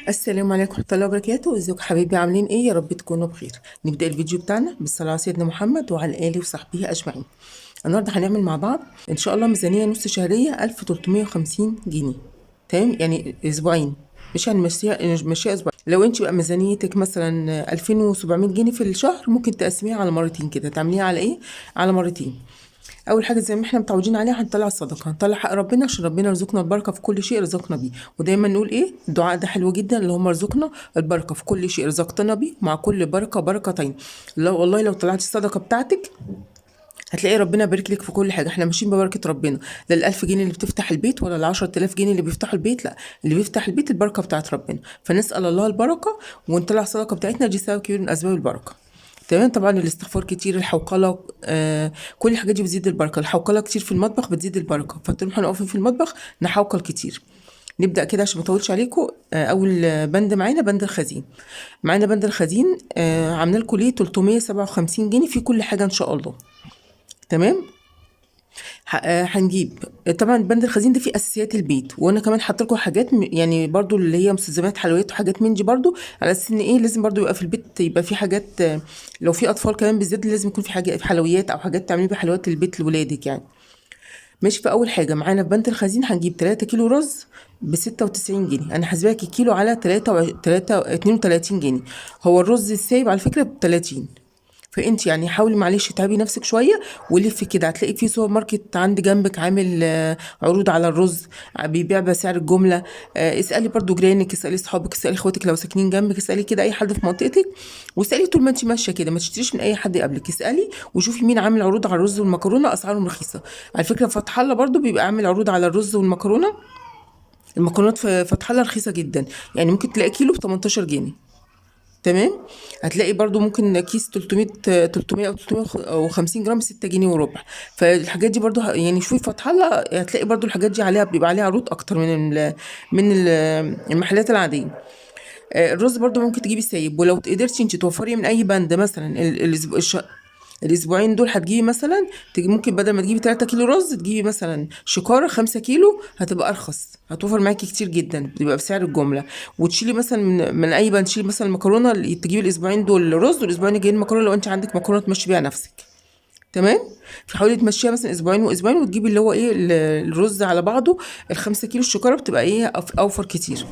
السلام عليكم ورحمة الله وبركاته. ازيكم حبايبي، عاملين ايه؟ يا رب تكونوا بخير. نبدأ الفيديو بتاعنا بالصلاة على سيدنا محمد وعلى آله وصحبه أجمعين. النهارده هنعمل مع بعض إن شاء الله ميزانية نص شهرية 1350 جنيه. تمام، يعني أسبوعين، مش هنمشيها أسبوعين. لو انت بقى ميزانيتك مثلا 2700 جنيه في الشهر، ممكن تقسميها على مرتين كده. تعمليها على ايه؟ على مرتين. اول حاجه زي ما احنا متعودين عليها، هنطلع الصدقه، هنطلع حق ربنا عشان ربنا يرزقنا البركه في كل شيء رزقنا بيه. ودايما نقول ايه الدعاء ده حلو جدا، اللي هم رزقنا البركه في كل شيء رزقتنا بيه، مع كل بركه بركتين. لو والله لو طلعتي الصدقه بتاعتك هتلاقي ربنا بارك لك في كل حاجه. احنا ماشيين ببركه ربنا، لا ال1000 جنيه اللي بتفتح البيت ولا ال10000 جنيه اللي بيفتحوا البيت، لا، اللي بيفتح البيت البركه بتاعت ربنا. فنسال الله البركه ونطلع الصدقه بتاعتنا، دي سبب كبير من اسباب البركه. تمام. طبعا الاستغفار كتير، الحوقله، كل الحاجات دي بتزيد البركه. الحوقله كتير في المطبخ بتزيد البركه، فطول ما احنا واقفين في المطبخ نحوقل كتير. نبدا كده عشان ما اطولش عليكم. اول بند معانا بند الخزين. معانا بند الخزين، عامله لكم ليه 357 جنيه في كل حاجه ان شاء الله. تمام. هنجيب طبعا بند الخزين ده فيه اساسيات البيت، وانا كمان حاطه لكم حاجات يعني برضو اللي هي مستلزمات حلويات وحاجات من دي، برضو على اساس ان ايه لازم برضو يبقى في البيت، يبقى في حاجات، لو في اطفال كمان بالذات لازم يكون في حاجه في حلويات او حاجات تعملي بيها حلويات البيت لولادك يعني. ماشي. في اول حاجه معانا في بند الخزين هنجيب 3 كيلو رز ب 96 جنيه. انا حاسباها الكيلو على 32 جنيه. هو الرز السايب على فكره ب 30. فانت يعني حاولي معلش تعبي نفسك شويه ولفي كده، هتلاقي في سوبر ماركت عند جنبك عامل عروض على الرز، بيبيع بسعر الجمله. اسالي برضو جيرانك، اسالي اصحابك، اسالي اخواتك لو ساكنين جنبك، اسالي كده اي حد في منطقتك، واسالي طول ما انت ماشيه كده، ما تشتريش من اي حد قبلك. اسالي وشوفي مين عامل عروض على الرز والمكرونه، اسعارهم رخيصه. على فكره فتح الله برضو بيبقى عامل عروض على الرز والمكرونه. المكرونات في فتح الله رخيصه جدا، يعني ممكن تلاقي كيلو ب 18 جنيه. تمام. هتلاقي برضو ممكن كيس 300 او 350 جرام 6 جنيه وربع. فالحاجات دي برضو يعني شوفي فتح الله، هتلاقي برضو الحاجات دي عليها بيبقى عليها عروض اكتر من المحلات العاديه. الرز برضو ممكن تجيبي سايب، ولو قدرتي انت توفري من اي بند مثلا الاسبوعين دول هتجيبي مثلا، ممكن بدل ما تجيبي 3 كيلو رز تجيبي مثلا شكاره 5 كيلو، هتبقى ارخص، هتوفر معاكي كتير جدا، بتبقى بسعر الجمله. وتشيلي مثلا من اي بند، تشيلي مثلا المكرونه، تجيبي الاسبوعين دول رز والاسبوعين الجايين مكرونه، لو انت عندك مكرونه تمشي بيها نفسك. تمام. فحاولي تمشيها مثلا اسبوعين واسبوعين، وتجيبي اللي هو ايه الرز على بعضه. ال5 كيلو الشكاره بتبقى ايه اوفر كتير.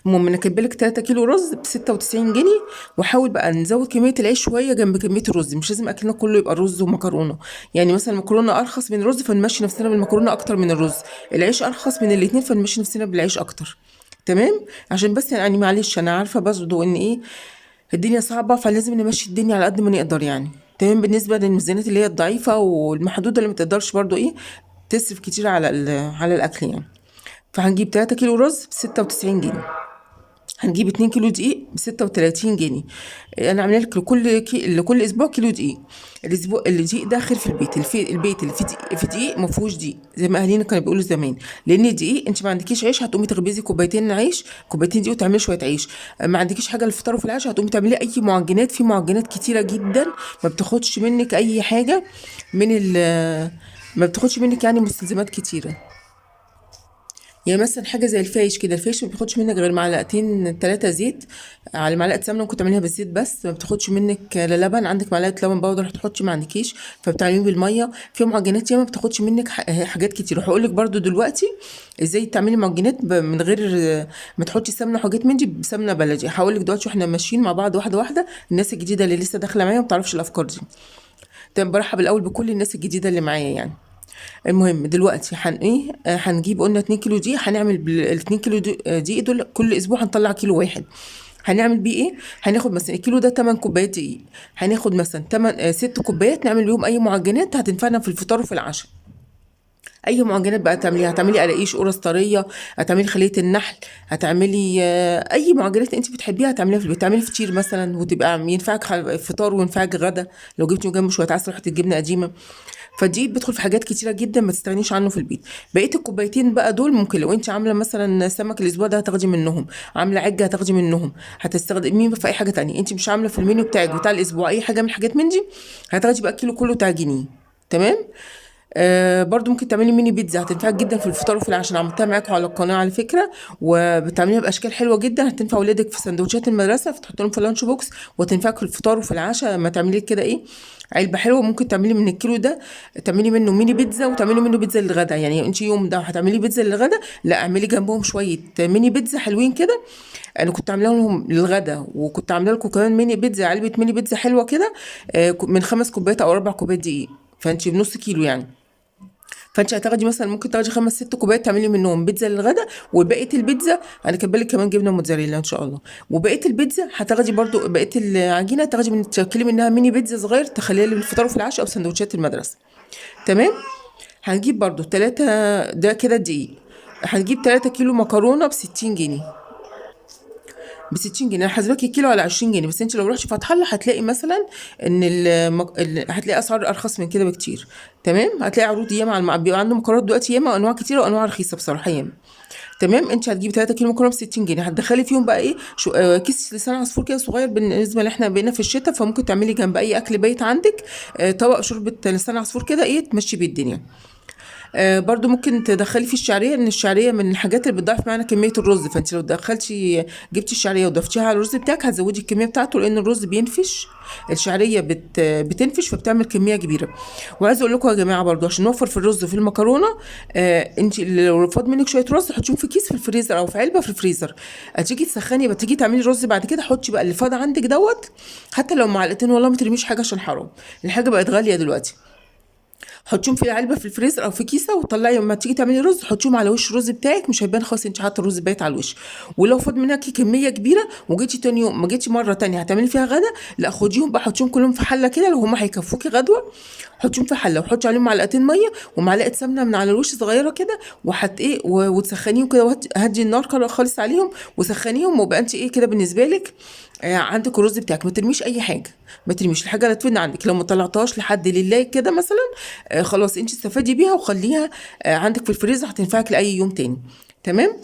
المهم انا كاتبه لك 3 كيلو رز ب 96 جنيه. وحاول بقى نزود كميه العيش شويه جنب كميه الرز، مش لازم اكلنا كله يبقى رز ومكرونه. يعني مثلا المكرونه ارخص من الرز فنمشي نفسنا بالمكرونه اكتر من الرز، العيش ارخص من الاتنين فنمشي نفسنا بالعيش اكتر. تمام. عشان بس يعني معلش انا عارفه برضه ان ايه الدنيا صعبه، فلازم نمشي الدنيا على قد ما نقدر يعني. تمام. بالنسبه للميزانيات اللي هي الضعيفه والمحدوده اللي ما تقدرش برضه ايه تصرف كتير على الاكل يعني. فهنجيب 3 كيلو رز ب 96 جنيه. هنجيب 2 كيلو دقيق ب 36 جنيه. انا عامله لك لكل اسبوع كيلو دقيق. الاسبوع الدقيق ده خير في البيت، البيت اللي فيه دقيق ما فيهوش دقيق، زي ما اهالينا كانوا بيقولوا زمان. لان الدقيق انت ما عندكيش عيش، هتقومي تخبزي كوبايتين عيش، كوبايتين دقيق، وتعملي شويه عيش. ما عندكيش حاجه للفطار وفي العشاء، هتقومي تعملي اي معجنات. في معجنات كتيره جدا ما بتاخدش منك اي حاجه من ال ما بتاخدش منك يعني مستلزمات كتيره. يعني مثلا حاجه زي الفايش كده، الفايش ما بياخدش منك غير معلقتين 3 زيت على معلقه سمنه، ممكن تعمليها بالزيت بس، ما بتاخدش منك لا لبن، عندك معلقه لبن بودر هتحطي، ما عندكيش فبتعمليه بالميه. في معجنات ياما ما بتاخدش منك حاجات كتير. وهقول لك برده دلوقتي ازاي تعملي معجنات من غير ما تحطي سمنه وحاجات من دي، بسمنه بلدي. هقول لك دلوقتي واحنا ماشيين مع بعض واحده واحده، الناس الجديده اللي لسه داخله معايا ما بتعرفش الافكار دي. تمام. برحب الاول بكل الناس الجديده اللي معايا يعني. المهم دلوقتي ايه هنجيب قلنا 2 كيلو دي، هنعمل بال 2 كيلو دي دول كل اسبوع هنطلع كيلو واحد. هنعمل بيه ايه؟ هناخد مثلا الكيلو ده 8 كوبايات دقيق، هناخد مثلا 8 6 كوبايات نعمل بيهم اي معجنات هتنفعنا في الفطار وفي العشاء. اي معجنات بقى تعمليها، هتعملي قراقيش، قرص طريه، هتعملي خليه النحل، هتعملي اي معجنات انت بتحبيها هتعمليها في البيت. تعملي فطير مثلا وتبقى ينفعك فطار وينفعك غدا، لو جبتي جنبه شويه عسل وحته جبنه قديمه. فدي بيدخل في حاجات كتيره جدا ما تستغنيش عنه في البيت. بقيه الكوبايتين بقى دول ممكن لو انت عامله مثلا سمك الاسبوع ده هتاخدي منهم، عامله عجه هتاخدي منهم، هتستخدميه في اي حاجه تانية. انت مش عامله في المنيو بتاعك بتاع الاسبوع اي حاجه من الحاجات من دي، هتاخدي بقى الكيلو كله تعجنيه. تمام. برضو ممكن تعملي ميني بيتزا، هتنفعك جدا في الفطار وفي العشاء. أنا عملتها معاكم على القناه على فكره، وبتعمليها باشكال حلوه جدا، هتنفع ولادك في سندوتشات المدرسه، فتحط لهم في اللانش بوكس، وتنفعك في الفطار وفي العشاء لما تعملي كده ايه علبه حلوه. ممكن تعملي من الكيلو ده تعملي منه ميني بيتزا، وتعملي منه بيتزا للغدا. يعني انت يوم ده هتعملي بيتزا للغدا، لا اعملي جنبهم شويه ميني بيتزا حلوين كده. انا كنت عاملاها لهم للغدا، وكنت عامله لكم كمان ميني بيتزا، علبه ميني بيتزا حلوه كده، من 5 كوبايات او 4 كوبايات دقيق، فانت بنص كيلو يعني. فانت هتاخدي مثلا، ممكن تاخدي 5 6 كوبايات تعملي منهم بيتزا للغدا، وبقيه البيتزا انا كاتبه لك كمان جبنه موتزاريلا ان شاء الله. وبقيه البيتزا هتاخدي برضو بقيه العجينه، تاخدي من تشكلي منها ميني بيتزا صغير، تخليها للفطار وفي العشاء او سندوتشات المدرسه. تمام. هنجيب برضو 3، ده كده دقيق. هنجيب 3 كيلو مكرونه ب 60 جنيه. ب 60 جنيه، انا حاسباكي الكيلو على 20 جنيه، بس انت لو رحتي فتح الله هتلاقي مثلا ان هتلاقي اسعار ارخص من كده بكتير. تمام. هتلاقي عروض ياما على بيبقى عندهم مكرونات دلوقتي ياما، انواع كتيره وانواع رخيصه بصراحه ياما. تمام. انت هتجيبي 3 كيلو مكرونه ب 60 جنيه، هتدخلي فيهم بقى ايه كيس لسان عصفور كده صغير، بالنسبه اللي احنا بقينا في الشتاء، فممكن تعملي جنب اي اكل بايت عندك طبق شوربه لسان عصفور كده، ايه تمشي بيه الدنيا. برضو ممكن تدخلي فيه الشعريه، ان الشعريه من الحاجات اللي بتضاعف معانا كميه الرز، فانت لو دخلتي جبتي الشعريه وضفتيها على الرز بتاعك هتزودي الكميه بتاعته، لان الرز بينفش، الشعريه بتنفش فبتعمل كميه كبيره. وعايزه اقول لكم يا جماعه برضو عشان نوفر في الرز وفي المكرونه، انت لو فاض منك شويه رز حطيهم في كيس في الفريزر او في علبه في الفريزر، هتيجي تسخني بقى تيجي تعملي رز بعد كده، حطي بقى اللي فاض عندك دوت، حتى لو معلقتين والله ما ترميش حاجه عشان حرام، الحاجه بقت غاليه دلوقتي. حطيهم في علبه في الفريزر او في كيسه، وطلعي لما تيجي تعملي رز حطيهم على وش الرز بتاعك، مش هيبان خالص انت حاطه الرز بايت على الوش. ولو فاض منك كميه كبيره وجيتي تاني يوم ما جيتي مره تانية هتعملي فيها غدا، لا خديهم بقى حطيهم كلهم في حله كده، لو هما هيكفوكي غدوه حطيهم في حله، وحطي عليهم معلقتين ميه ومعلقه سمنه من على الوش صغيره كده، وحط ايه وتسخنيهم كده، هدي النار خالص عليهم وسخنيهم، وبقى انت ايه كده بالنسبه لك عندك الرز بتاعك. ما ترميش اي حاجه، ما ترميش الحاجه لا تفيد عندك، لو ما طلعتهاش لحد لله كده مثلا خلاص انت استفادي بيها وخليها عندك في الفريزر، هتنفعك لاي يوم تاني. تمام.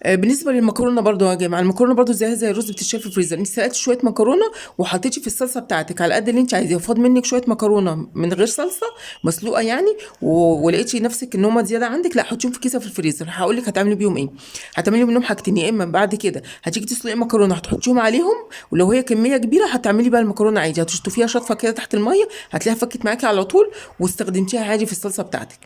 بالنسبه للمكرونه برضو يا جماعه، المكرونه برضو زي الرز بتتشال في الفريزر. انت سلقتي شويه مكرونه وحطيتي في الصلصه بتاعتك على قد اللي انت عايزاه، وفاض منك شويه مكرونه من غير صلصه مسلوقه يعني، ولقيتي نفسك ان هم زياده عندك، لا حطيهم في كيسه في الفريزر. هقول لك هتعملي بيهم ايه. هتعملي منهم حاجتين، يا اما بعد كده هتيجي تسلقي مكرونه هتحطيهم عليهم، ولو هي كميه كبيره هتعملي بقى المكرونه عادي، هتشطفيها شطفه كده تحت الميه، هتلاقيها فكت معاكي على طول، واستخدمتيها عادي في الصلصه بتاعتك.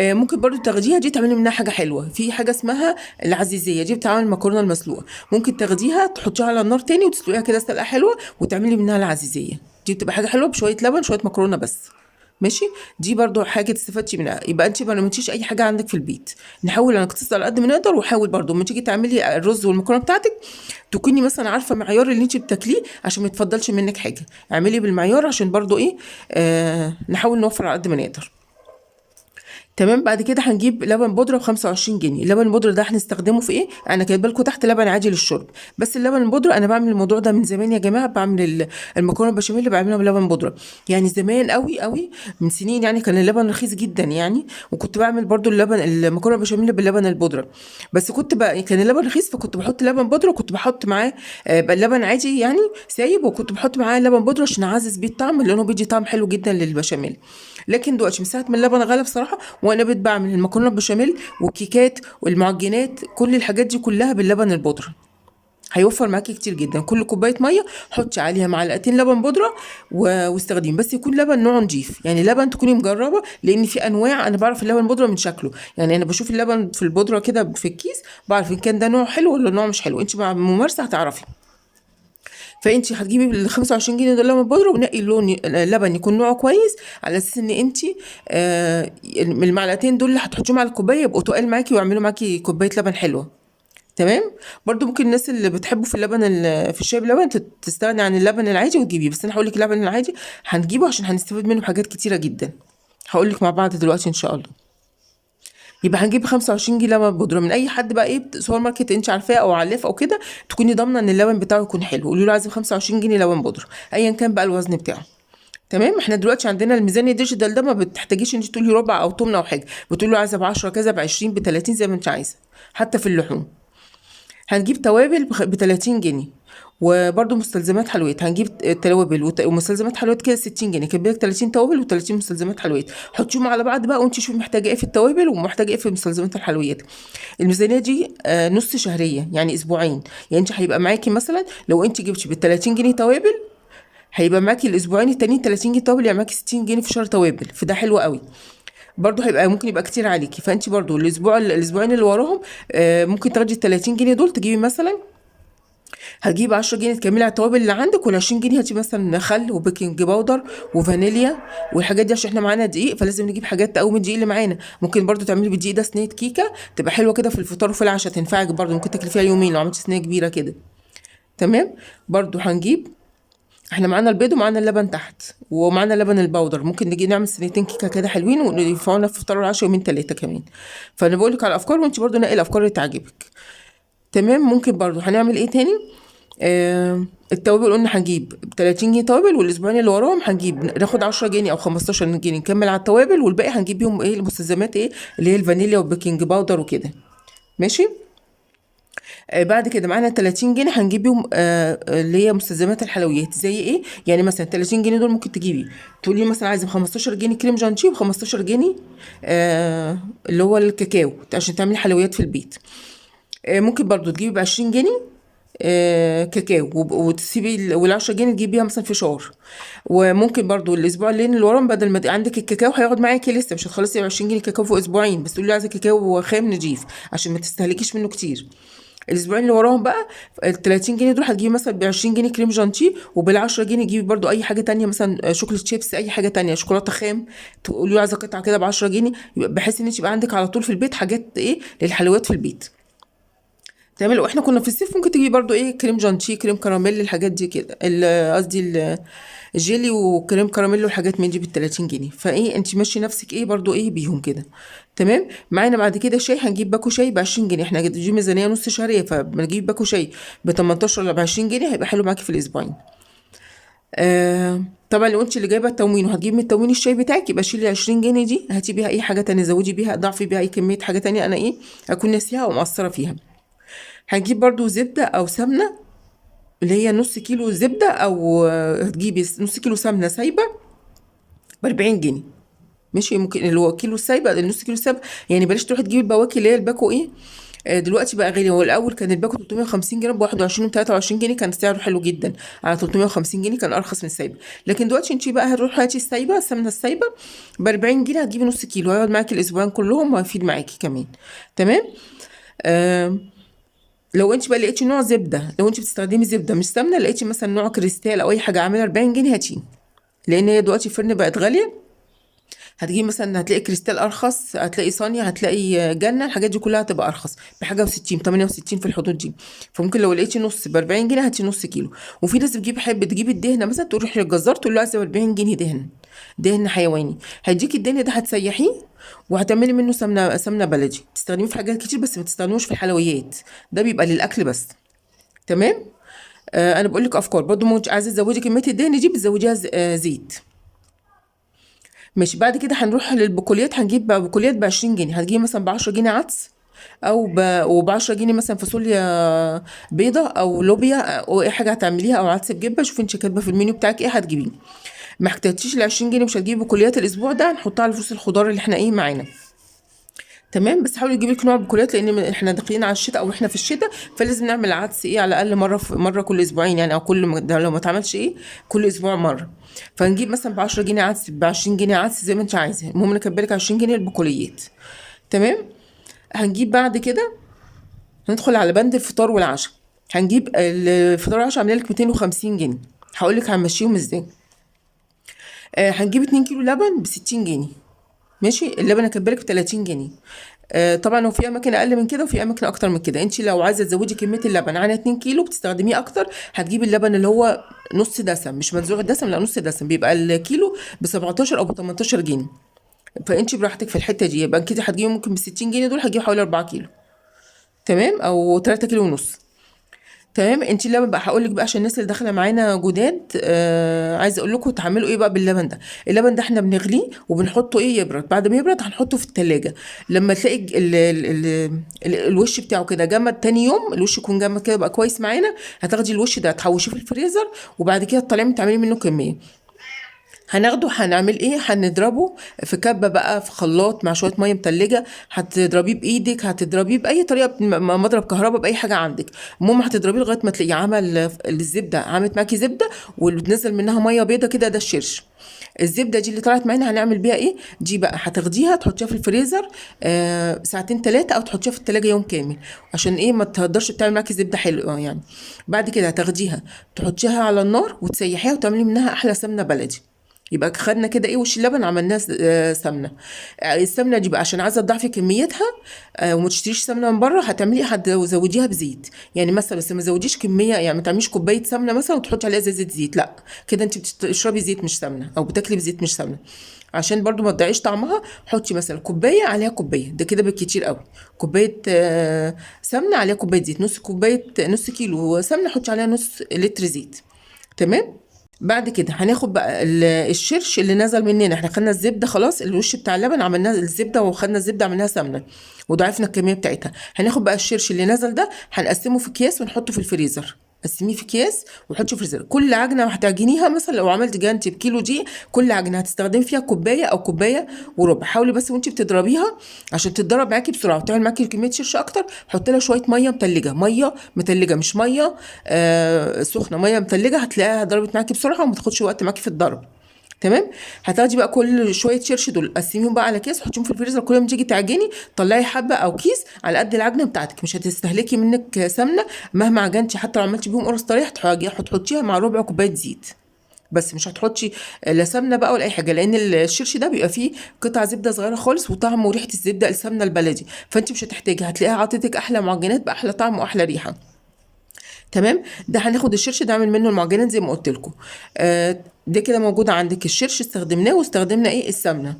ممكن برضو تاخديها دي تعملي منها حاجه حلوه، في حاجه اسمها العزيزيه، دي بتعمل المكرونه المسلوقه، ممكن تاخديها تحطيها على النار تاني وتسلقيها كده سلقه حلوه وتعملي منها العزيزيه. دي بتبقى حاجه حلوه بشويه لبن شويه مكرونه بس. ماشي. دي برضو حاجه تستفادي منها. يبقى انت ما رميتيش اي حاجه عندك في البيت، نحاول نقتصد على قد ما نقدر، وحاول برضو لما تيجي تعملي الرز والمكرونه بتاعتك تكوني مثلا عارفه معيار اللي انت بتاكليه، عشان ما يتفضلش منك حاجه، اعملي بالمعيار عشان برضو ايه نحاول نوفر على قد ما نقدر. تمام. بعد كده هنجيب لبن بودره ب 25 جنيه. اللبن البودره ده هنستخدمه في ايه؟ انا كاتبه لكم تحت لبن عادي للشرب، بس اللبن البودره انا بعمل الموضوع ده من زمان يا جماعه، بعمل المكرونه البشاميل اللي بعملها بلبن بودره، يعني زمان قوي قوي من سنين يعني، كان اللبن رخيص جدا يعني، وكنت بعمل برضو المكرونه البشاميل باللبن البودره، بس كنت بقى كان اللبن رخيص فكنت بحط لبن بودره، وكنت بحط معاه بقى اللبن عادي يعني سايب، وكنت بحط معاه لبن بودره عشان اعزز بيه الطعم، لانه بيدي طعم حلو جدا للبشاميل. لكن دلوقتي من ساعه ما اللبن غلى بصراحه، وانا بقيت بعمل المكرونه بالبشاميل والكيكات والمعجنات، كل الحاجات دي كلها باللبن البودره، هيوفر معاكي كتير جدا. كل كوبايه ميه حطي عليها معلقتين لبن بودره واستخدمي، بس يكون لبن نوعه نضيف، يعني لبن تكوني مجربه، لان في انواع انا بعرف اللبن البودره من شكله، يعني انا بشوف اللبن في البودره كده في الكيس بعرف ان كان ده نوع حلو ولا نوع مش حلو، انت مع الممارسه هتعرفي. فانت هتجيبي ال 25 جنيه دول لبن بودره، ونقي اللون اللبن يكون نوعه كويس، على اساس ان انت المعلقتين دول اللي هتحطيهم على الكوبايه يبقوا تقال معاكي ويعملوا معاكي كوبايه لبن حلوه. تمام. برضو ممكن الناس اللي بتحبوا في اللبن في الشاي بلبن تستغني عن اللبن العادي وتجيبيه، بس انا هقول لك اللبن العادي هنجيبه عشان هنستفيد منه حاجات كتيره جدا، هقول لك مع بعض دلوقتي ان شاء الله. يبقى هنجيب 25 جنيه لبن بودره من اي حد بقى، ايه سوبر ماركت انت عارفاه او علاف او كده، تكوني ضامنه ان اللبن بتاعه يكون حلو، قولي له عايزه 25 جنيه لبن بودره ايا كان بقى الوزن بتاعه. تمام. احنا دلوقتي عندنا الميزان الديجيتال ده ما بتحتاجيش انت تقولي ربع او تمنه او حاجه، بتقولي له عايزه ب 10 كذا ب 20 ب 30 زي ما انت عايزه، حتى في اللحوم. هنجيب توابل ب 30 جنيه، وبرده مستلزمات حلويات هنجيب توابل ومستلزمات حلويات كده 60 جنيه، كده بالك 30 توابل و30 مستلزمات حلويات. حطيهم على بعض بقى وانت شوفي محتاجه ايه في التوابل ومحتاجه ايه في مستلزمات الحلويات. الميزانيه دي نص شهريه، يعني اسبوعين. يعني انت هيبقى معاكي مثلا لو انت جبتي بال 30 جنيه توابل، هيبقى معاكي الاسبوعين التانيين 30 جنيه توابل، يعني معاكي 60 جنيه في شهر توابل، فده حلو قوي. برضه هيبقى ممكن يبقى كتير عليكي، فانت برضه الاسبوعين اللي وراهم ممكن تاخدي ال 30 جنيه دول تجيبي مثلا، هتجيب 10 جنيه تكملي على التوابل اللي عندك، وال 20 جنيه هاتي مثلا خل وبيكنج باودر وفانيليا والحاجات دي، عشان احنا معانا دقيق فلازم نجيب حاجات تقوم الدقيق اللي معانا. ممكن برضو تعملي بالدقيق ده صينيه كيكه تبقى حلوه كده في الفطار وفي العشاء، تنفعك برضو، ممكن تاكلي فيها يومين لو عملتي صينيه كبيره كده. تمام. برضو هنجيب، احنا معانا البيض ومعانا اللبن تحت ومعانا لبن البودر، ممكن نجي نعمل صينيتين كيكه كده حلوين وينفعونا في الفطار والعشاء يومين ثلاثه كمان. فانا بقول لك على افكار وانت برضو نقي الافكار اللي تعجبك. تمام. ممكن برضو هنعمل ايه تاني؟ التوابل قلنا هنجيب 30 جنيه توابل، والاسبوعين اللي وراهم هنجيب ناخد 10 جنيه او 15 جنيه نكمل على التوابل، والباقي هنجيب بيهم ايه المستلزمات ايه اللي هي الفانيليا والبيكنج باودر وكده. ماشي. بعد كده معانا 30 جنيه هنجيب بيهم اللي هي مستلزمات الحلويات زي ايه؟ يعني مثلا 30 جنيه دول ممكن تجيبي تقولي مثلا عايزه 15 جنيه كريم جانتيه و15 جنيه اللي هو الكاكاو عشان تعملي حلويات في البيت. ممكن برضو تجيبي ب 20 جنيه كاكاو وتسيبي وال10 جنيه تجيبيها مثلا فشار. وممكن برضو الاسبوع اللي ورا بدل ما عندك الكاكاو هيقعد معاكي لسه، مش هتخلصي 20 جنيه كاكاو في اسبوعين، بس تقولي له عايزه كاكاو خام نضيف عشان ما تستهلكيش منه كتير. الاسبوعين اللي وراهم بقى ال 30 جنيه دول هتجيبي مثلا ب 20 جنيه كريم جانتيه، وبال 10 جنيه تجيبي برضو اي حاجه تانية مثلا شوكليت شيبس، اي حاجه تانية شوكولاته خام تقولي له عايزه قطعه كده ب 10 جنيه، بحيث ان انت يبقى عندك على طول في البيت حاجات ايه للحلويات في البيت. تمام. لو احنا كنا في الصيف ممكن تجيبي برضو ايه كريم جانتيه كريم كراميل الحاجات دي كده، قصدي الجيلي وكريم كراميل والحاجات من دي بال 30 جنيه، فايه انت ماشي نفسك ايه برضو ايه بيهم كده. تمام. معانا بعد كده شاي، هنجيب باكو شاي ب 20 جنيه، احنا دي ميزانيه نص شهريه، فبنجيب باكو شاي ب 18 ولا ب 20 جنيه هيبقى حلو معاكي في الاسبوعين. طبعا لو انت اللي جايبه التموين وهتجيب من التموين الشاي بتاعك، يبقى شيلي 20 جنيه دي هاتي بيها اي حاجه تانية، زودي بيها ضعفي بيها اي كميه حاجه تانية انا ايه اكون ناسيها ومقصره فيها. هنجيب برضو زبدة أو سمنة، اللي هي نص كيلو زبدة، أو هتجيبي نص كيلو سمنة سايبة ب40 جنيه. ماشي. ممكن اللي هو كيلو السايبة النص كيلو السايبة، يعني بلاش تروحي تجيبي البواكي اللي هي الباكو ايه دلوقتي بقى غالي. هو الأول كان الباكو 350 جرام ب 21 و 23 جنيه، كان سعره حلو جدا، على 350 جنيه كان أرخص من السايبة. لكن دلوقتي انتي بقى هتروحي هاتي السايبة السمنة السايبة ب40 جنيه، هتجيبي نص كيلو هيقعد معاكي الأسبوعين كلهم وهيفيد معاكي كمان. تمام. آه لو انت بقى لقيتي نوع زبده، لو انت بتستخدمي زبده مش سمنه، لقيتي مثلا نوع كريستال او اي حاجه عامله 40 جنيه هاتيه، لان هي دلوقتي الفرن بقت غاليه. هتجيبي مثلا هتلاقي كريستال ارخص، هتلاقي صانية، هتلاقي جنة، الحاجات دي كلها هتبقى ارخص بحاجه و60 68 في الحدود دي. فممكن لو لقيتي نص ب 40 جنيه هاتي نص كيلو. وفي ناس بتجيب تجيبي الدهنه مثلا، تروحي للجزار تقول له عايزه ب 40 جنيه دهن حيواني، هيديكي الدهن ده هتسيحيه وهتعملي منه سمنه بلدي، تستخدميه في حاجات كتير بس ما تستخدموش في الحلويات، ده بيبقى للاكل بس. تمام. انا بقول لك افكار برضو، ممكن عايزه تزودي كميه الدهن دي بتزوديها زيت. ماشي. بعد كده هنروح للبقوليات، هنجيب بقى بقوليات ب 20 جنيه، هتجيبي مثلا ب 10 جنيه عدس، وب 10 جنيه مثلا فاصوليا بيضه او لوبيا او اي حاجه هتعمليها، او عدس بجبه، شوفي انت كاتبه في المنيو بتاعك ايه هتجيبيه. ما احتاجتيش ال 20 جنيه مش هتجيبي بقوليات الاسبوع ده، هنحطها على فلوس الخضار اللي احنا ايه معانا. تمام. بس حاولي تجيبي لك نوع بقوليات، لان احنا داخلين على الشتاء او احنا في الشتاء، فلازم نعمل عدس ايه على الاقل مره كل اسبوعين، يعني او ده لو ما اتعملش ايه كل اسبوع مره. فنجيب مثلا ب 10 جنيه عدس، ب 20 جنيه عدس زي ما انت عايزه، المهم نكبلك 20 جنيه البقوليات. تمام. هنجيب بعد كده هندخل على بند الفطار والعشاء. هنجيب الفطار والعشاء عامله لك 250 جنيه، هقول لك هنمشيهم ازاي. هنجيب 2 كيلو لبن ب 60 جنيه. ماشي. اللبن هكبلك ب 30 جنيه. طبعا هو في اماكن اقل من كده وفي اماكن اكتر من كده، انت لو عايزه تزودي كميه اللبن عن 2 كيلو بتستخدميه اكتر، هتجيبي اللبن اللي هو نص دسم، مش منزوع الدسم، لا نص دسم، بيبقى الكيلو ب 17 او ب 18 جنيه. فانت براحتك في الحته دي، يبقى كده هتجيبي ممكن ب 60 جنيه دول هتجيبي حوالي 4 كيلو. تمام. او 3 كيلو ونص. تمام. انت اللبن بقى هقول لك بقى عشان الناس اللي داخله معانا جداد، عايزه اقول لكم تعملوا ايه بقى باللبن ده. اللبن ده احنا بنغليه وبنحطه ايه يبرد، بعد ما يبرد هنحطه في التلاجة. لما تلاقي الوش بتاعه كده جمد، تاني يوم الوش يكون جمد كده بقى كويس معانا، هتاخدي الوش ده تحوشيه في الفريزر، وبعد كده تطلعي تعملي منه كميه. هناخده هنعمل ايه، هنضربه في كبه بقى في خلاط مع شويه ميه متلجه. هتضربيه بايدك، هتضربيه باي طريقه، مضرب كهرباء باي حاجه عندك. المهم هتضربيه لغايه ما تلاقيه عمل الزبده، عملت معاكي زبده وبتنزل منها ميه بيضه كده، ده الشرش. الزبده دي اللي طلعت معانا هنعمل بيها ايه، دي بقى هتاخديها تحطيها في الفريزر ساعتين ثلاثه، او تحطيها في التلاجة يوم كامل، عشان ايه ما تهدرش، بتعمل معاكي زبده حلوه يعني. بعد كده هتاخديها تحطيها على النار وتسيحيها وتعملي منها احلى سمنه بلدي. يبقى خدنا كده ايه وش اللبن عملناه سمنه. السمنه دي بقى عشان عايزه تضعفي كميتها وما تشتريش سمنه من بره، هتعملي هتزوديها بزيت. يعني مثلا بس ما تزوديش كميه، يعني ما تعمليش كوبايه سمنه مثلا وتحطي عليها زي زيت، لا كده انت بتشربي زيت مش سمنه، او بتاكلي بزيت مش سمنه. عشان برضو ما تضيعيش طعمها، حطي مثلا كوبايه عليها كوبايه، ده كده بالكتير قوي. كوبايه سمنه عليها كوبايه زيت، نص كوبايه، نص كيلو سمنه حطي عليها نص لتر زيت. تمام. بعد كده هناخد بقى الشرش اللي نزل مننا، احنا خدنا الزبده خلاص، الوش بتاع اللبن عملناه الزبده، وخدنا الزبده عملناها سمنه وضعفنا الكميه بتاعتها. هناخد بقى الشرش اللي نزل ده هنقسمه في اكياس ونحطه في الفريزر. قسميه في اكياس وحطيه في الفريزر. كل عجنه هتعجنيها مثلا لو عملت جانتي بكيلو دي، كل عجنه هتستخدمي فيها كوبايه او كوبايه وربع. حاولي بس وانت بتضربيها عشان تتضرب معاكي بسرعه وتعمل معاكي كميه شرش اكتر، حطي لها شويه ميه متلجه، ميه متلجه مش ميه سخنه، ميه متلجه، هتلاقيها ضربت معاكي بسرعه وما تاخدش وقت معاكي في الضرب. تمام. هتاخدي بقى كل شويه شرش دول قسميهم بقى على كيس وحطيهم في الفريزر. كل ما تيجي تعجني طلعي حبه او كيس على قد العجنه بتاعتك، مش هتستهلكي منك سمنه مهما عجنتي. حتى لو عملتي بيهم قرص طريح هتحطيها مع ربع كوبايه زيت بس، مش هتحطي لا سمنه بقى ولا اي حاجه، لان الشرش ده بيبقى فيه قطع زبده صغيره خالص وطعم وريحه الزبده السمنه البلدي، فانت مش هتحتاجي، هتلاقيها عطتك احلى معجنات باحلى طعم واحلى ريحه. تمام. ده هناخد الشرش ده نعمل منه المعجنات زي ما قلت لكم. ده كده موجود عندك الشرش استخدمناه، واستخدمنا ايه السمنه.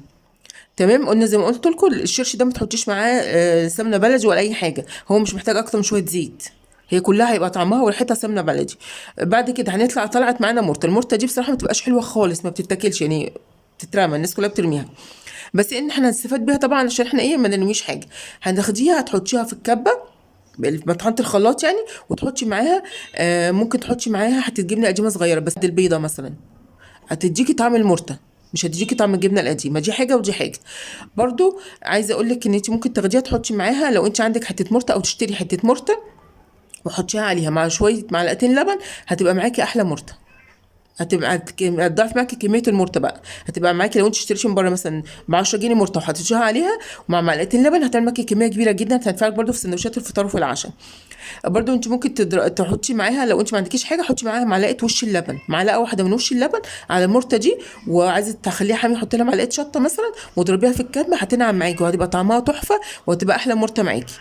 تمام. قلنا زي ما قلت لكم الشرش ده ما تحطيش معاه سمنه بلدي ولا اي حاجه، هو مش محتاج اكتر من شويه زيت، هي كلها هيبقى طعمها وريحتها سمنه بلدي. بعد كده طلعت معانا مرته. المرته دي بصراحه ما بتبقاش حلوه خالص، ما بتتاكلش يعني، بتترمى، الناس كلها بترميها. بس ان احنا هنستفاد بيها طبعا عشان احنا ايه ما نرميش حاجه. هتاخديها هتحطيها في الكبه مطحنة الخلاط يعني، وتحطي معاها ممكن تحطي معاها حته جبنه قديمه صغيره بس البيضه مثلا، هتديكي طعم المرته، مش هتديكي طعم الجبنه القديمه. دي حاجه ودي حاجه. برضو عايزه اقول لك ان انت ممكن تاخديها تحطي معاها لو انت عندك حته مرته، او تشتري حته مرته وحطيها عليها مع شويه معلقتين لبن، هتبقى معاكي احلى مرته. هتضاعف معاكي كميه المرته بقى، هتبقى معاكي لو انت اشتريتي من بره مثلا ب 10 جنيه مرته وحطيتيها عليها ومع معلقتين لبن، هتعمل معاكي كميه كبيره جدا، هتنفعك برضو في سندوتشات الفطار وفي العشاء. برضو انت ممكن تحطي معاها لو انت ما عندكيش حاجه، حطي معاها معلقه وش اللبن، معلقه واحده من وش اللبن على المرته دي، وعايزه تخليها حامي حطي لها معلقه شطه مثلا واضربيها في الكبه، هتنعم معاكي وهتبقى طعمها تحفه وهتبقى احلى مرته معاكي.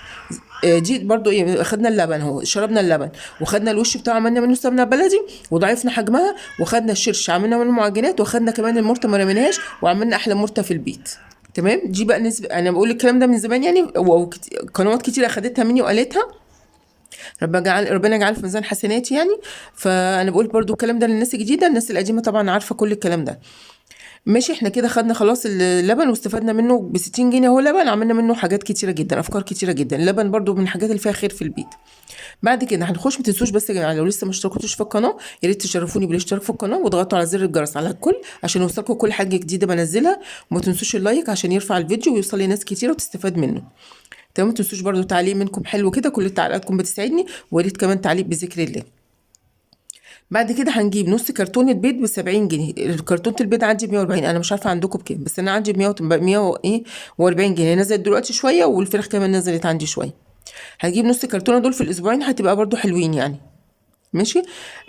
دي برضو ايه، خدنا اللبن اهو، شربنا اللبن وخدنا الوش بتاعه عملنا منه سمنه بلدي وضعفنا حجمها، وخدنا الشرش عملنا منه معجنات، وخدنا كمان المرته ما رميناهاش وعملنا احلى مرته في البيت. تمام. دي بقى نسبة، انا بقول الكلام ده من زمان يعني، قنوات كتير اخدتها مني وقالتها، ربنا يجعل في ميزان حسناتي يعني. فانا بقول برضو الكلام ده للناس الجديده، الناس القديمه طبعا عارفه كل الكلام ده. ماشي. احنا كده خدنا خلاص اللبن واستفدنا منه ب 60 جنيه، هو لبن عملنا منه حاجات كتيره جدا، افكار كتيره جدا. اللبن برضو من الحاجات اللي فيها خير في البيت. بعد كده هنخش، ما تنسوش بس يا جماعه لو لسه ما اشتركتوش في القناه، يا ريت تشرفوني بالاشتراك في القناه وتضغطوا على زر الجرس على الكل عشان يوصلكم كل حاجه جديده بنزلها. وما تنسوش اللايك عشان يرفع الفيديو ويوصل لناس كتيره وتستفاد منه. تمام. ما تنسوش برضو تعليق منكم حلو كده، كل تعليقاتكم بتساعدني، ويا ريت كمان تعليق بذكر الله. بعد كده هنجيب نص كرتونه بيض ب 70 جنيه. كرتونه البيض عندي ب 140، انا مش عارفه عندكم بكام، بس انا عندي ب 140 جنيه، نزلت دلوقتي شويه والفراخ كمان نزلت عندي شويه. هجيب نص كرتونه دول في الاسبوعين، هتبقى برضو حلوين يعني. ماشي.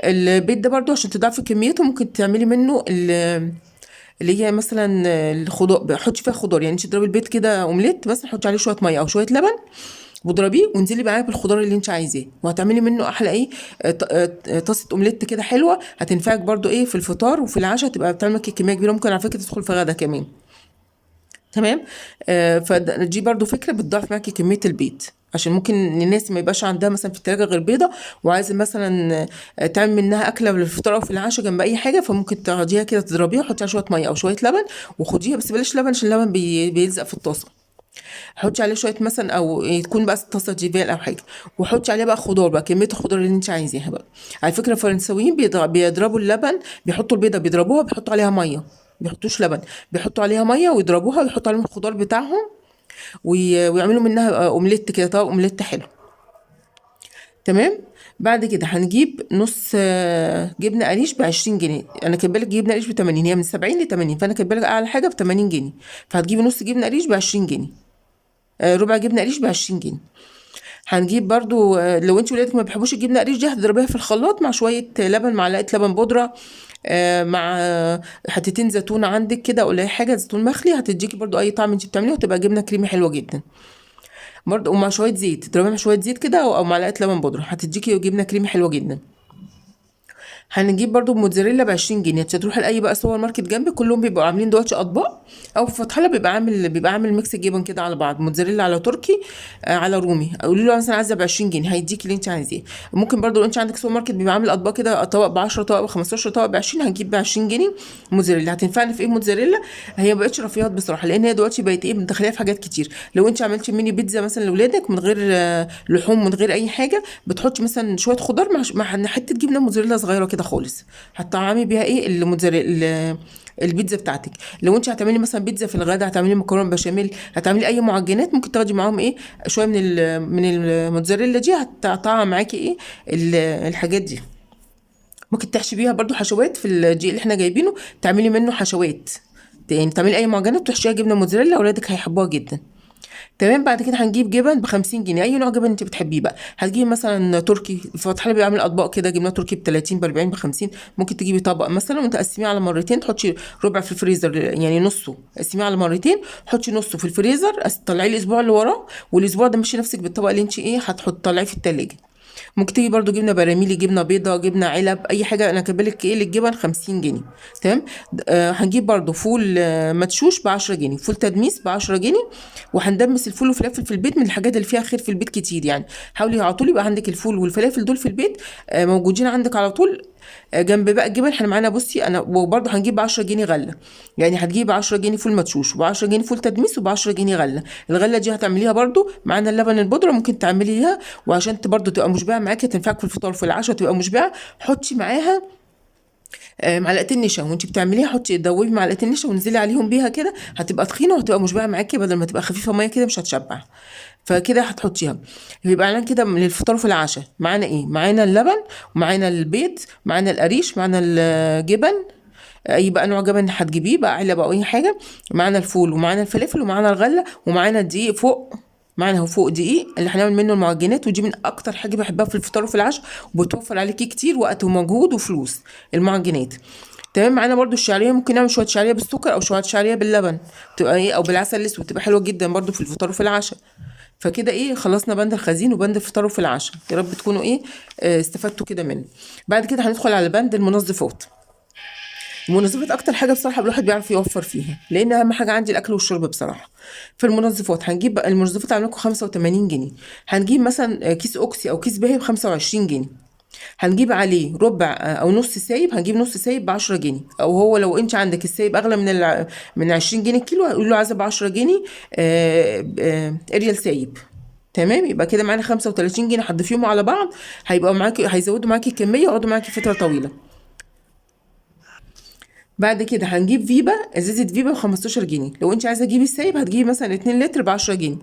البيض ده برضو عشان تضاعفي كميته ممكن تعملي منه اللي هي مثلا الخضار، حطي فيها خضار يعني، انت تضربي البيض كده اومليت مثلا، حطي عليه شويه ميه او شويه لبن واضربيه وانزلي معاه بالخضار اللي انت عايزاه، وهتعملي منه احلى ايه طاسه اومليت كده حلوه، هتنفعك برضو ايه في الفطار وفي العشاء، تبقى بتعمل كميه كبيره، ممكن على فكره تدخل في غدا كمان. تمام. فدي برضو فكره بتضاعف معاكي كميه البيض. عشان ممكن الناس ما يبقاش عندها مثلا في التلاجة غير بيضة، وعايزة مثلا تعمل منها أكلة للفطار أو في العشاء جنب أي حاجة، فممكن تاخديها كده تضربيها وحطي عليها شوية مية أو شوية لبن وخديها، بس بلاش لبن عشان اللبن بيلزق في الطاسة. حطي عليه شويه مثلا، او تكون بقى طاسه جبال او حاجه، وحطي عليها بقى خضار بقى، كميه الخضار اللي انت عايزاها بقى. على فكره الفرنساويين بيضربوا اللبن، بيحطوا البيضه بيضربوها، بيحطوا عليها ميه، بيحطوش لبن، بيحطوا عليها ميه ويضربوها ويحطوا عليهم الخضار بتاعهم، ويعملوا منها اومليت كده، طبق اومليت حلو. تمام. بعد كده هنجيب نص جبنه قريش ب 20 جنيه. انا كاتبه لك جبنه قريش ب 80، هي من 70 ل 80، فانا كاتبه لك اعلى حاجه ب 80 جنيه. فهتجيبي نص جبنه قريش ب 20 جنيه، ربع جبنه قريش ب 20 جنيه. هنجيب برضو لو انت ولادك ما بيحبوش الجبنه قريش دي، هتضربيها في الخلاط مع شويه لبن، معلقه لبن بودره، مع حتتين زيتون عندك كده، ولا اي حاجه زيتون مخلي، هتديكي برضو اي طعم انت بتعمليه، وتبقى جبنه كريمي حلوه جدا برضو. ومع شويه زيت، تضربيها مع شويه زيت كده، او معلقه لبن بودره، هتديكي جبنه كريمي حلوه جدا. هنجيب برضو موتزاريلا ب 20 جنيه. تروح لاي بقى سوبر ماركت جنبك، كلهم بيبقوا عاملين دلوقتي اطباق، او في فتح الله بيبقى عامل ميكس جبن كده على بعض، موتزاريلا على تركي على رومي. قولي له مثلا عايزه ب 20 جنيه، هيديكي اللي انت عايزاه. ممكن برضو لو انت عندك سوبر ماركت بيبقى عامل اطباق كده، طبق ب 10، طبق ب 15، طبق ب 20، هنجيب ب 20 جنيه موتزاريلا. هتنفعني في ايه موتزاريلا؟ هي ما بقتش رفيعات بصراحه، لان هي دلوقتي بقت ايه، مدخليها في حاجات كتير. لو انت عملتي ميني بيتزا مثلا لاولادك من غير لحوم، من غير اي حاجه، بتحطي مثلا شويه خضار مع حته جبنه موتزاريلا صغيره كده خالص، هتطعمي بيها ايه البيتزا بتاعتك. لو انت هتعملي مثلا بيتزا في الغداء، هتعملي مكرونه بشاميل، هتعملي اي معجنات، ممكن تاخدي معاهم ايه شويه من الموتزاريلا دي، هتطعم معاكي ايه الحاجات دي. ممكن تحشي بيها برضو حشوات في الدقيق اللي احنا جايبينه، تعملي منه حشوات، يعني تعملي اي معجنات وتحشيها جبنه موتزاريلا، اولادك هيحبوها جدا. تمام. بعد كده هنجيب جبن ب50 جنيه، اي نوع جبن انت بتحبيه بقى. هتجيبي مثلا تركي، فتح الله بيعمل اطباق كده، جبنه تركي ب30 ب40 ب50. ممكن تجيبي طبق مثلا وتقسميه على مرتين، تحطي ربع في الفريزر، يعني نصه قسميه على مرتين، حطي نصه في الفريزر، طلعيه الاسبوع اللي وراه، والاسبوع ده مشي نفسك بالطبق اللي انت ايه هتحط طلعيه في التلاجة. ممكن تيجي برضو جبنه براميلي، جبنه بيضه، جبنه علب، اي حاجه. انا كاتبالك ايه للجبن 50 جنيه. تمام. هنجيب برضو فول مدشوش ب 10 جنيه، فول تدميس ب 10 جنيه. وهندمس الفول والفلافل في البيت، من الحاجات اللي فيها خير في البيت كتير يعني. حاولي على طول يبقى عندك الفول والفلافل دول في البيت موجودين عندك على طول. جنب بقى الجبن احنا معانا، بصي انا وبرضه هنجيب ب 10 جنيه غله، يعني هتجيب 10 جنيه فول مدشوش، وب 10 جنيه فول تدميس، وب 10 جنيه غله. الغله دي هتعمليها برضه معانا اللبن البودره، ممكن تعمليها، وعشان برضه تبقى مشبعه معاكي، تنفعك في الفطار وفي العشاء تبقى مشبعه. حطي معاها معلقتين نشا، وانت بتعمليها حطي دوبي معلقتين نشا وانزلي عليهم بيها كده، هتبقى تخينه وهتبقى مشبعه معاكي، بدل ما تبقى خفيفه ميه كده مش هتشبع. فكده هتحطيها. يبقى على كده من الفطار وفي العشاء معانا ايه، معانا اللبن، ومعانا البيض، معانا القريش، معانا الجبن، اي بقى نوع جبن هتجيبيه بقى، علب او اي حاجه، معانا الفول، ومعانا الفلفل، ومعانا الغله، ومعانا الدقيق فوق. معانا هو فوق دقيق اللي هنعمل منه المعجنات، ودي من اكتر حاجه بحبها في الفطار وفي العشاء، وبتوفر عليكي كتير وقت ومجهود وفلوس، المعجنات. تمام. معانا برضو الشعريه، ممكن نعمل شويه شعريه بالسكر او شويه شعريه باللبن، تبقى ايه، او بالعسل الاسود، تبقى حلوه جدا برضو في الفطار وفي العشاء. فكده ايه خلصنا بند الخزين وبند الفطار وفي العشاء، يا رب تكونوا ايه استفدتوا كده منه. بعد كده هندخل على بند المنظفات. المنظفات اكتر حاجه بصراحه الواحد بيعرف يوفر فيها، لان اهم حاجه عندي الاكل والشرب بصراحه. فالمنظفات هنجيب المنظفات عامله لكم 85 جنيه. هنجيب مثلا كيس اوكسي او كيس باهي ب 25 جنيه. هنجيب عليه ربع او نص سايب، هنجيب نص سايب ب 10 جنيه، او هو لو انت عندك السايب اغلى من 20 جنيه الكيلو، هقول له عايزه ب 10 جنيه اريال سايب. تمام. يبقى كده معانا 35 جنيه هتضيفيهم على بعض، هيبقى معاكي، هيزودوا معاكي الكميه ويقعدوا معاكي فتره طويله. بعد كده هنجيب فيبا، ازازه فيبا ب 15 جنيه. لو انت عايزه تجيبي السايب هتجيبي مثلا 2 لتر ب 10 جنيه.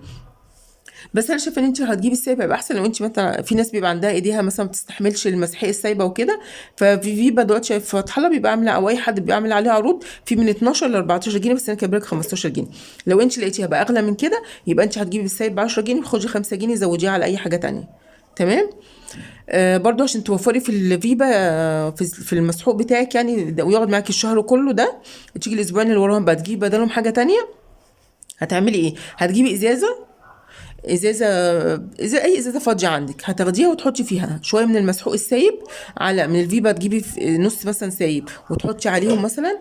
بس انا شايفه ان انت هتجيبي السايبه يبقى احسن، لو انت مثلا في ناس بيبقى عندها ايديها مثلا ما بتستحملش المسحيق السايبه وكده. ففي فيبا دلوقتي شايف فتح الله بيبقى عامله، او اي حد بيعمل عليها عروض في من 12 ل 14 جنيه، بس انا كاتبه لك 15 جنيه. لو انت لقيتيها بقى اغلى من كده، يبقى انت هتجيبي السايب ب 10 جنيه، وخدي 5 جنيه زوديها على اي حاجه تانية. تمام. برضو عشان توفري في الفيبا في المسحوق بتاعك يعني ويقعد معاكي الشهر كله ده، تيجي الاسبوعين اللي وراهم بقى تجيبي بدلهم حاجه تانية. هتعملي ايه، هتجيبي ازازه اي ازازه فاضيه عندك، هتاخديها وتحطي فيها شويه من المسحوق السايب، على من الفيبا تجيبي نص مثلا سايب وتحطي عليهم مثلا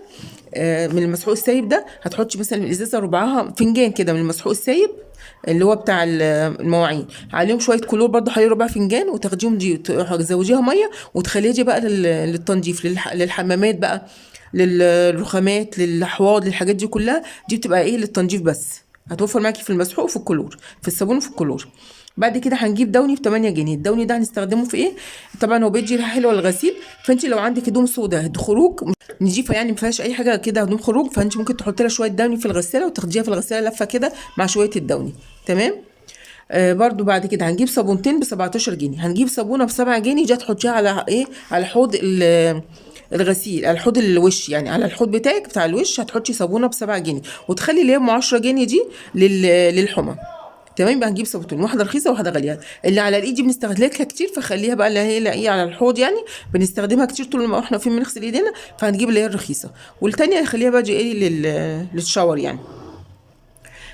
من المسحوق السايب ده، هتحطي مثلا الازازه ربعها فنجان كده من المسحوق السايب اللي هو بتاع المواعين، عليهم شويه كلور برضو حوالي ربع فنجان، وتاخديهم دي تزوديها ميه وتخليها دي بقى للتنظيف، للحمامات بقى، للرخامات، للحواض، للحاجات دي كلها. دي بتبقى ايه للتنظيف بس، هتوفر معاكي في المسحوق وفي الكلور، في الصابون وفي الكلور. بعد كده هنجيب دوني ب 8 جنيه. الدوني ده هنستخدمه في ايه؟ طبعا هو بيدي ريحه حلوه للغسيل. فانت لو عندك هدوم سودا خروج نضيفه يعني ما فيهاش اي حاجه كده، هدوم خروج، فانت ممكن تحطي لها شويه دوني في الغساله وتاخديها في الغساله لفه كده مع شويه الدوني. تمام. برضو بعد كده هنجيب صابونتين ب 17 جنيه. هنجيب صابونه ب 7 جنيه دي تحطيها على ايه؟ على حوض الغسيل، على حوض الوش، يعني على الحوض بتاعك بتاع الوش هتحطي صابونه ب 7 جنيه، وتخلي اللي هي ام 10 جنيه دي للحمى. تمام. يبقى هنجيب صابونتين، واحده رخيصه وواحده غاليه. اللي على الايد دي بنستهلكها كتير، فخليها بقى اللي هي ايه على الحوض، يعني بنستخدمها كتير طول ما احنا واقفين بنغسل ايدينا، فهنجيب اللي هي الرخيصه. والتانيه نخليها بقى ايه للشاور يعني.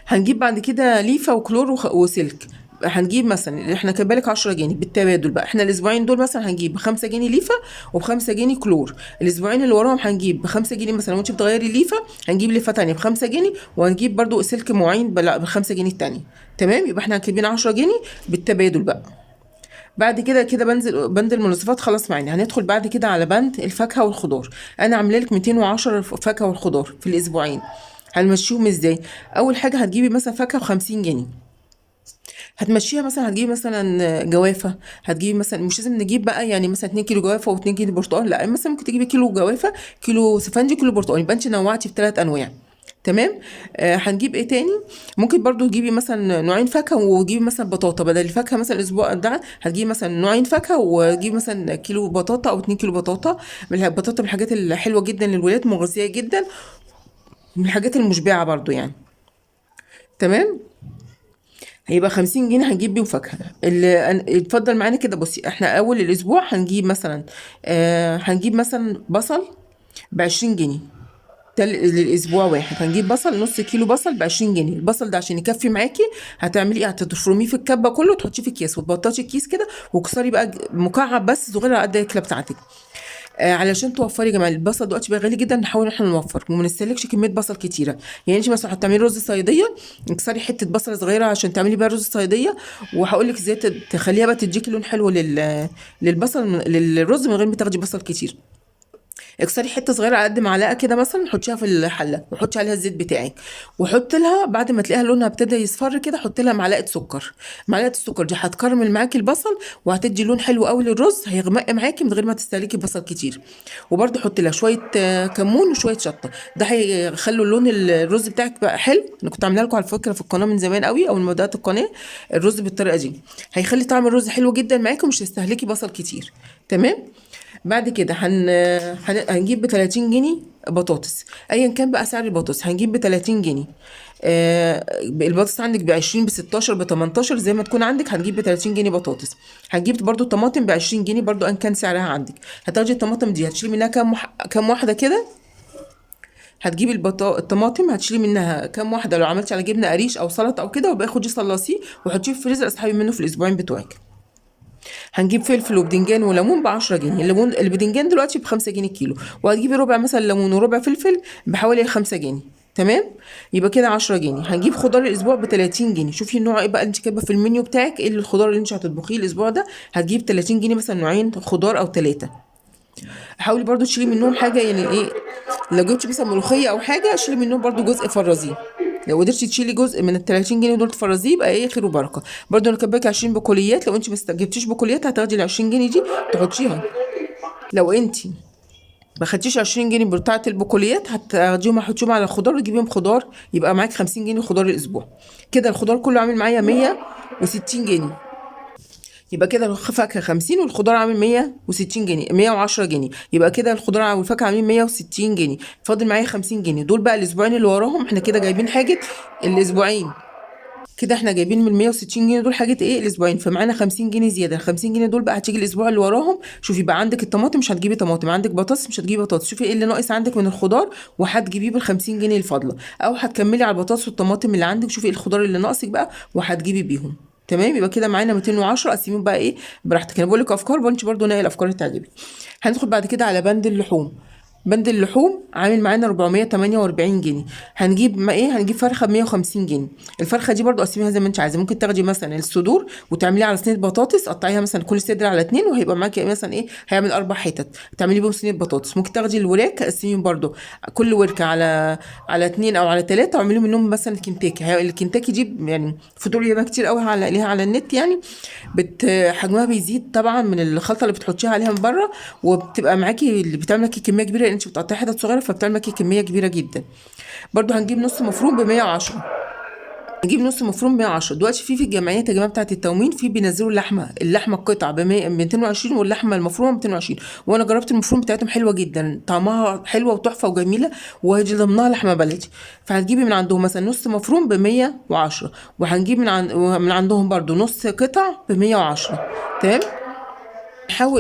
هنجيب بعد كده ليفه وكلور وسلك. هنجيب مثلا احنا كان بالك 10 جنيه بالتبادل بقى، احنا الاسبوعين دول مثلا هنجيب ب5 جنيه ليفه وب5 جنيه كلور. الاسبوعين اللي وراهم هنجيب ب5 جنيه مثلا، وانت بتغيري ليفه هنجيب ليفه تانية ب5 جنيه، وهنجيب برضو سلك مواعين ب5 جنيه التانية. تمام. يبقى احنا كاتبين 10 جنيه بالتبادل بقى. بعد كده كده بند المنظفات خلاص معانا. هندخل بعد كده على بند الفاكهه والخضار. انا عامله لك 210 فاكهه والخضار في الاسبوعين. هنمشيهم ازاي؟ اول حاجه هتجيبي مثلا فاكهه ب50 جنيه، هتمشيها مثلا. هتجيبي مثلا جوافه، هتجيبي مثلا، مش لازم نجيب بقى يعني مثلا 2 كيلو جوافه و2 كيلو برتقال، لا مثلا ممكن تجيبي كيلو جوافه، كيلو سفنجي، كيلو برتقال، يبقى انت نوعتي في 3 انواع. تمام. هنجيب ايه تاني؟ ممكن برضو تجيبي مثلا نوعين فاكهه، وتجيبي مثلا بطاطا بدل الفاكهه. مثلا الاسبوع ده هتجيبي مثلا نوعين فاكهه، وتجيبي مثلا كيلو بطاطا او 2 كيلو بطاطا. البطاطا من الحاجات الحلوه جدا للولاد، مغذيه جدا، من الحاجات المشبعه برضو يعني. تمام. هيبقى 50 جنيه هنجيب بيهم فاكهة. اللي اتفضل معانا كده. بصي احنا أول الأسبوع هنجيب مثلا هنجيب مثلا بصل ب20 جنيه. ده للأسبوع واحد. هنجيب بصل، نص كيلو بصل ب20 جنيه. البصل ده عشان يكفي معاكي هتعملي ايه؟ هتفرميه في الكبة كله وتحطيه في اكياس، وتبططي الكيس كده، وكسري بقى مكعب بس صغير على قد الأكلة بتاعتك. علشان توفري يا جماعه. البصل دلوقتي بقى غالي جدا، نحاول ان احنا نوفر وما نستهلكش كميه بصل كتيره. يعني انت مثلا هتعملي رز صياديه، اكسري حته بصله صغيره عشان تعملي بيها رز صياديه. وهقول لك ازاي تخليها بقى تديكي لون حلو للبصل، للرز، من غير ما تاخدي بصل كتير. اكسري حته صغيره على قد معلقه كده مثلا، حطيها في الحله وحطي عليها الزيت بتاعك، وحط لها بعد ما تلاقيها لونها ابتدى يصفر كده، حط لها معلقه سكر. معلقه السكر دي هتكرمل معاكي البصل، وهتدي لون حلو قوي للرز، هيغمق معاكي من غير ما تستهلكي بصل كتير. وبرده حط لها شويه كمون وشويه شطه، ده هيخلوا لون الرز بتاعك بقى حلو. انا كنت عامله لكم على فكره في القناه من زمان قوي، او من بدايه القناه، الرز بالطريقه دي هيخلي طعم الرز حلو جدا معاكي، ومش هتستهلكي بصل كتير. تمام. بعد كده هنجيب ب 30 جنيه بطاطس. ايا كان بقى سعر البطاطس هنجيب ب 30 جنيه. البطاطس عندك ب 20 ب 16 ب 18 زي ما تكون عندك، هنجيب ب 30 جنيه بطاطس. هنجيب برضو الطماطم ب 20 جنيه برضو ان كان سعرها عندك. هتاخدي الطماطم دي هتشيلي منها كام واحده كده. هتجيبي الطماطم هتشيلي منها كام واحده لو عملتي على جبنه قريش او سلطه او كده، وبقى خدي صلاصيه وحطيه في الفريزر، اسحبي منه في الاسبوعين بتوعك. هنجيب فلفل وبدنجان وليمون ب10 جنيه. البدنجان دلوقتي ب5 جنيه كيلو، وهتجيبي ربع مثلا ليمون وربع فلفل بحوالي 5 جنيه. تمام. يبقى كده 10 جنيه. هنجيب خضار الاسبوع ب 30 جنيه. شوفي النوع ايه بقى انت كاتبه في المنيو بتاعك، ايه الخضار اللي انت هتطبخيه الاسبوع ده. هتجيب 30 جنيه مثلا نوعين خضار او 3. حاولي برضو تشيلي منهم حاجه، يعني ايه، لو جبتي مثلا ملوخيه او حاجه شيلي منهم برضو جزء فرزيه. لو قدرتي تشيلي جزء من ال 30 جنيه دول تفرزيه يبقى ايه خير وبركه. برضو انا كاتباكي 20 بقوليات، لو انت ما جبتيش بقوليات هتاخدي ال 20 جنيه دي تحطيها. لو انت ما خدتيش 20 جنيه بتاعه البقوليات هتاخديهم هتحطيهم على الخضار وتجيبيهم خضار، يبقى معاك 50 جنيه خضار الاسبوع. كده الخضار كله عامل معايا 160 جنيه. يبقى كده الفاكهة 50 والخضار عامل 160 جنيه، 110 جنيه. يبقى كده الخضار والفاكهة عاملين 160 جنيه. فاضل معايا 50 جنيه دول بقى الأسبوعين اللي وراهم. احنا كده جايبين حاجة الأسبوعين. كده احنا جايبين من 160 جنيه دول حاجة ايه الأسبوعين، فمعانا 50 جنيه زيادة. ال 50 جنيه دول بقى هتيجي الأسبوع اللي وراهم. شوفي بقى عندك الطماطم مش هتجيبي طماطم، عندك بطاطس مش هتجيبي بطاطس، شوفي ايه اللي ناقص عندك من الخضار وهتجيبيه بال 50 جنيه الفاضلة، أو هتكملي على البطاطس والطماطم اللي عندك. شوفي ايه الخضار اللي ناقصك بقى وهتجيبي بيهم. تمام. يبقى كده معانا 210. قسميهم بقى ايه براحتك. انا بقول لك افكار وانت برضو ناقي الافكار اللي تعجبك. هندخل بعد كده على بند اللحوم. بند اللحوم عامل معانا 448 جنيه. هنجيب ما ايه، هنجيب فرخه ب 150 جنيه. الفرخه دي برضو قسميها زي ما انت عايزه، ممكن تاخدي مثلا الصدور وتعمليها على صينيه بطاطس، قطعيها مثلا كل صدر على اتنين وهيبقى معاكي مثلا ايه، هيعمل 4 حتت، تعملي بيهم صينيه بطاطس. ممكن تاخدي الوراك تقسميهم برضو كل وركه على اتنين او على تلاته، واعملي منهم مثلا كنتاكي. الكنتاكي دي يعني فطور ياما كتير قوي على ليها على النت يعني، حجمها بيزيد طبعا من الخلطه اللي بتحطيها عليها من بره، وبتبقى معاكي اللي بتعمل معاكي كميه كبيره، لان انت بتقطعي حتت صغيره فبتعمل معاكي كميه كبيره جدا. برضو هنجيب نص مفروم ب 110. نجيب نص مفروم 110. دلوقتي في الجمعيات يا جماعه بتاعه التومين في بينزلوا اللحمه القطع ب 220، واللحمه المفرومه 220. وانا جربت المفروم بتاعتهم حلوه جدا، طعمها حلوه وتحفه وجميله، وهيجي ضمنها لحمه بلدي. فهتجيبي من عندهم مثلا نص مفروم ب 110، وهنجيب من عندهم برضو نص قطع ب 110. تمام.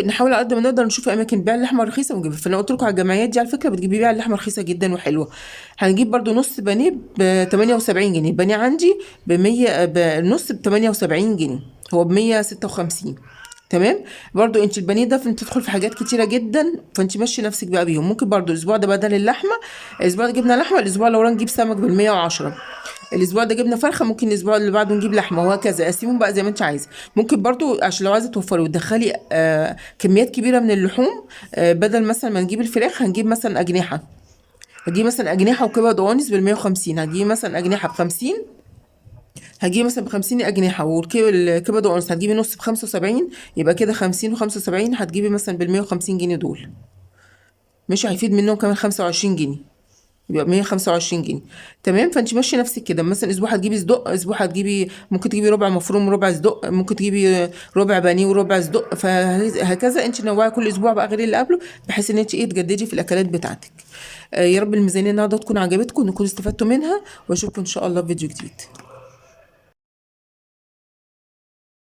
نحاول على قد ما نقدر نشوف اماكن بيع اللحمه رخيصه ونجيبها. فانا قلت لكم على الجمعيات دي على فكره بتجيبي بيع اللحمه رخيصه جدا وحلوه. هنجيب برضو نص بانيه ب 78 جنيه. البانيه عندي ب 100، بالنص ب 78 جنيه، هو ب 156. تمام. برضو انت البانيه ده انت تدخل في حاجات كتيره جدا، فانت ماشي نفسك بقى بيهم. ممكن برضو الاسبوع ده بدل اللحمه، الاسبوع ده جبنا لحمه، الاسبوع اللي وراه نجيب سمك بال 110. الاسبوع ده جبنا فرخه، ممكن الاسبوع اللي بعده نجيب لحمه، وهكذا. قسميهم بقى زي ما انت عايزه. ممكن برضو عشان لو عايزه توفري وتدخلي كميات كبيره من اللحوم، بدل مثلا ما نجيب الفراخ هنجيب مثلا اجنحه. هجيب مثلا اجنحه وكبد وانس بال 150. هجيب مثلا اجنحه ب 50، هجيب مثلا ب 50 اجنحه، والكبد وانس هتجيبي نص ب 75، يبقى كده 50 و75 هتجيبي مثلا بال 150 جنيه دول. مش هيفيد منهم كمان 25 جنيه، يبقى 125 جنيه. تمام. فانت ماشي نفسك كده. مثلا اسبوع هتجيبي صدق، اسبوع هتجيبي ممكن تجيبي ربع مفروم وربع صدق، ممكن تجيبي ربع بانيه وربع صدق، فهكذا انت نوعي كل اسبوع بقى غير اللي قبله، بحيث ان انت ايه تجددي في الاكلات بتاعتك. يا رب الميزانيه النهارده تكون عجبتكم، نكون استفدتوا منها، واشوفكم ان شاء الله في فيديو جديد.